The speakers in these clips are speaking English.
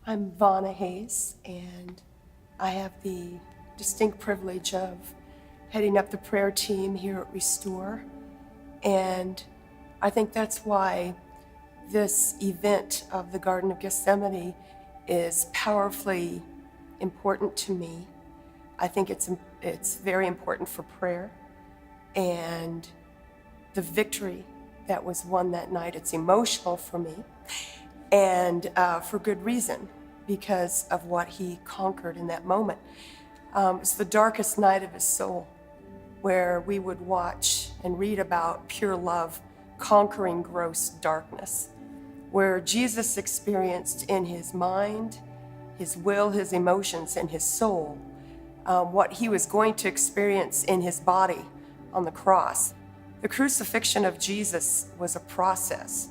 I'm Vonna Hayes, and I have the distinct privilege of heading up the prayer team here at Restore. And I think that's why this event of the Garden of Gethsemane is powerfully important to me. I think it's very important for prayer and the victory that was won that night. It's emotional for me, and for good reason, because of what he conquered in that moment. It's the darkest night of his soul, where we would watch and read about pure love conquering gross darkness, where Jesus experienced in his mind, his will, his emotions, and his soul, what he was going to experience in his body on the cross. The crucifixion of Jesus was a process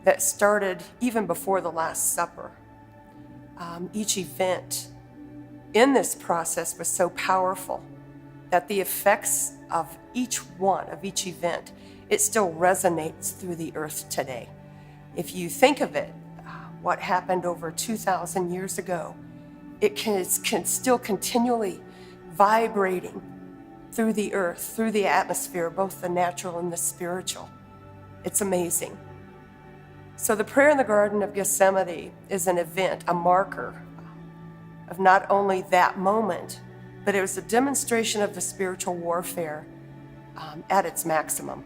that started even before the Last Supper. Each event in this process was so powerful that the effects of each event, it still resonates through the earth today. If you think of it, what happened over 2,000 years ago, it can still continually vibrating through the earth, through the atmosphere, both the natural and the spiritual. It's amazing. So the prayer in the Garden of Gethsemane is an event, a marker of not only that moment, but it was a demonstration of the spiritual warfare at its maximum.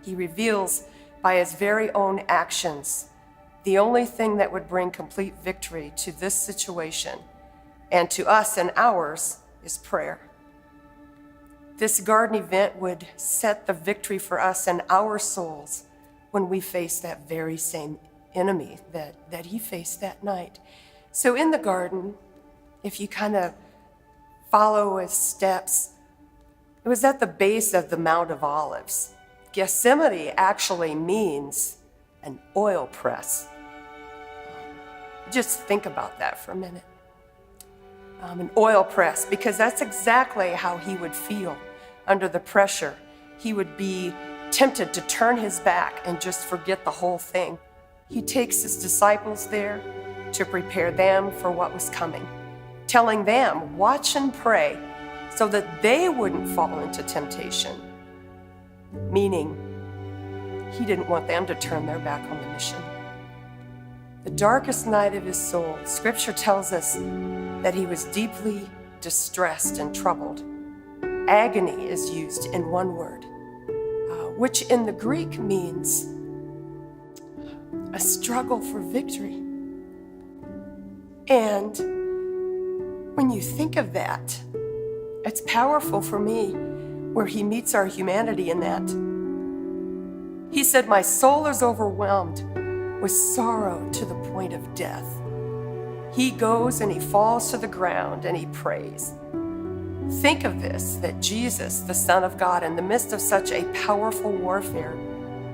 He reveals by his very own actions the only thing that would bring complete victory to this situation and to us and ours is prayer. This garden event would set the victory for us and our souls when we face that very same enemy that he faced that night. So in the garden, if you kind of follow his steps, it was at the base of the Mount of Olives. Gethsemane actually means an oil press. Just think about that for a minute. An oil press, because that's exactly how he would feel under the pressure. He would be tempted to turn his back and just forget the whole thing. He takes his disciples there to prepare them for what was coming, telling them, watch and pray so that they wouldn't fall into temptation. Meaning, he didn't want them to turn their back on the mission. The darkest night of his soul, Scripture tells us that he was deeply distressed and troubled. Agony is used in one word, which in the Greek means a struggle for victory. And when you think of that, it's powerful for me where he meets our humanity in that. He said, my soul is overwhelmed with sorrow to the point of death. He goes and he falls to the ground and he prays. Think of this, that Jesus, the Son of God, in the midst of such a powerful warfare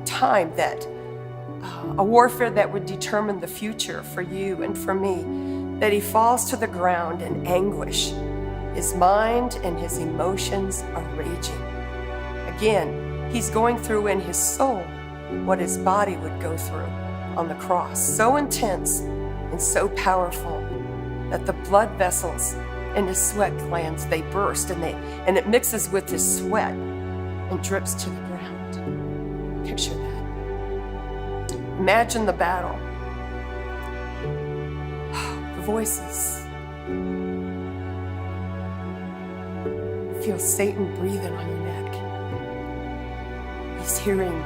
time, that a warfare that would determine the future for you and for me, that he falls to the ground in anguish. His mind and his emotions are raging. Again, he's going through in his soul what his body would go through on the cross. So intense and so powerful that the blood vessels in his sweat glands, they burst and it mixes with his sweat and drips to the ground. Picture that. Imagine the battle. The voices. Feel Satan breathing on your neck. He's hearing,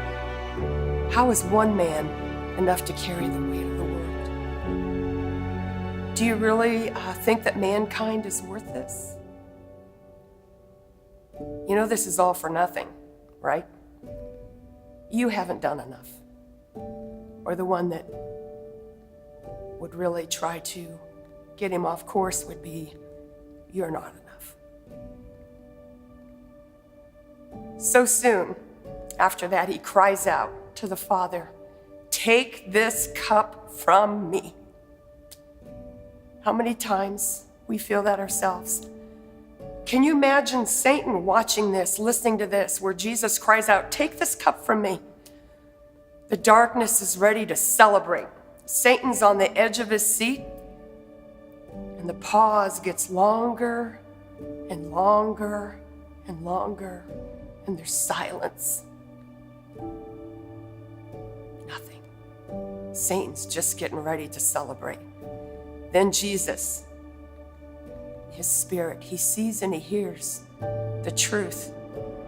how is one man enough to carry the weight of the world? Do you really think that mankind is worth this? You know, this is all for nothing, right? You haven't done enough. Or the one that would really try to get him off course would be, you're not enough. So soon after that, he cries out to the Father, take this cup from me. How many times we feel that ourselves? Can you imagine Satan watching this, listening to this, where Jesus cries out, take this cup from me? The darkness is ready to celebrate. Satan's on the edge of his seat, and the pause gets longer and longer and longer, and there's silence. Nothing. Satan's just getting ready to celebrate. Then Jesus, his spirit, he sees and he hears the truth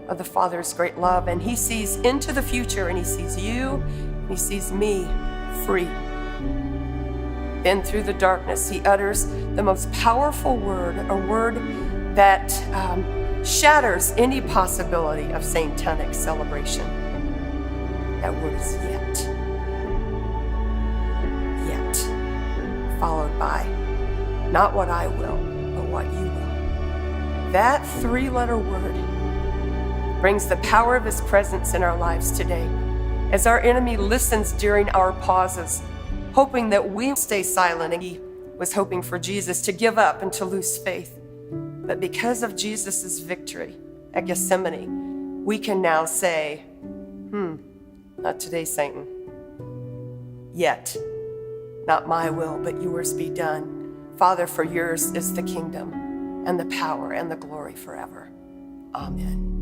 of the Father's great love, and he sees into the future, and he sees you, and he sees me free. Then through the darkness, he utters the most powerful word, a word that shatters any possibility of satanic celebration. That word is yet. Yet. Followed by, not what I will, but what you will. That three-letter word brings the power of his presence in our lives today as our enemy listens during our pauses, hoping that we stay silent. And he was hoping for Jesus to give up and to lose faith. But because of Jesus' victory at Gethsemane, we can now say, not today, Satan. Yet, not my will, but yours be done. Father, for yours is the kingdom and the power and the glory forever. Amen.